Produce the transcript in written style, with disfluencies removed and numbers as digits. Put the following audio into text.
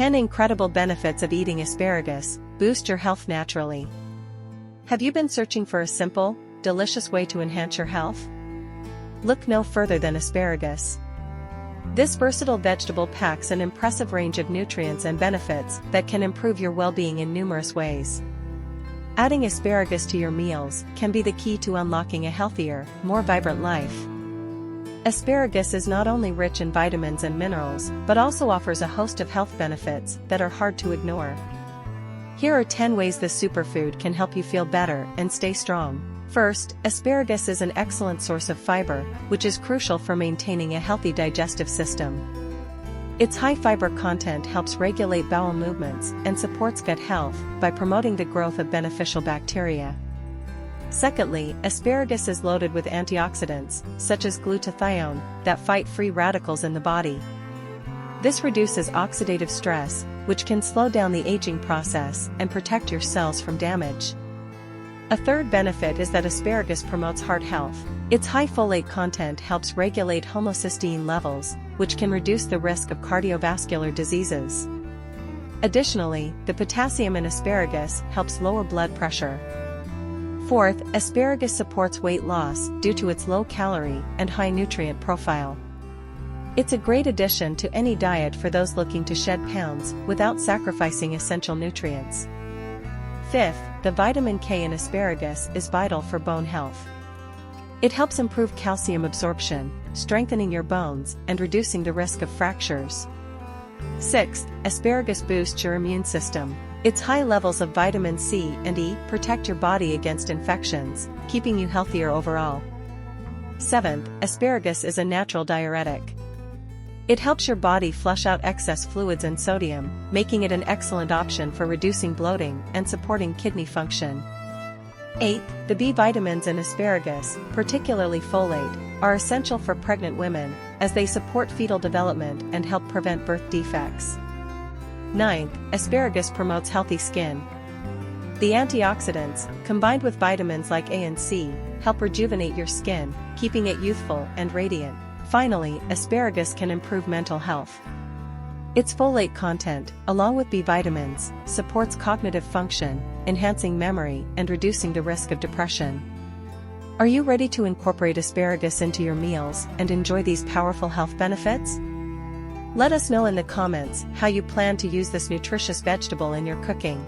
10 incredible benefits of eating asparagus. Boost your health naturally. Have you been searching for a simple, delicious way to enhance your health? Look no further than asparagus. This versatile vegetable packs an impressive range of nutrients and benefits that can improve your well-being in numerous ways. Adding asparagus to your meals can be the key to unlocking a healthier, more vibrant life. Asparagus is not only rich in vitamins and minerals, but also offers a host of health benefits that are hard to ignore. Here are 10 ways this superfood can help you feel better and stay strong. First, asparagus is an excellent source of fiber, which is crucial for maintaining a healthy digestive system. Its high fiber content helps regulate bowel movements and supports gut health by promoting the growth of beneficial bacteria. Secondly, asparagus is loaded with antioxidants, such as glutathione, that fight free radicals in the body. This reduces oxidative stress, which can slow down the aging process and protect your cells from damage. A third benefit is that asparagus promotes heart health. Its high folate content helps regulate homocysteine levels, which can reduce the risk of cardiovascular diseases. Additionally, the potassium in asparagus helps lower blood pressure. Fourth, asparagus supports weight loss due to its low calorie and high nutrient profile. It's a great addition to any diet for those looking to shed pounds without sacrificing essential nutrients. Fifth, the vitamin K in asparagus is vital for bone health. It helps improve calcium absorption, strengthening your bones and reducing the risk of fractures. Sixth, asparagus boosts your immune system. Its high levels of vitamin C and E protect your body against infections, keeping you healthier overall. Seventh, asparagus is a natural diuretic. It helps your body flush out excess fluids and sodium, making it an excellent option for reducing bloating and supporting kidney function. 8. The B vitamins in asparagus, particularly folate, are essential for pregnant women, as they support fetal development and help prevent birth defects. 9. Asparagus promotes healthy skin. The antioxidants, combined with vitamins like A and C, help rejuvenate your skin, keeping it youthful and radiant. Finally, asparagus can improve mental health. Its folate content, along with B vitamins, supports cognitive function, enhancing memory and reducing the risk of depression. Are you ready to incorporate asparagus into your meals and enjoy these powerful health benefits? Let us know in the comments how you plan to use this nutritious vegetable in your cooking.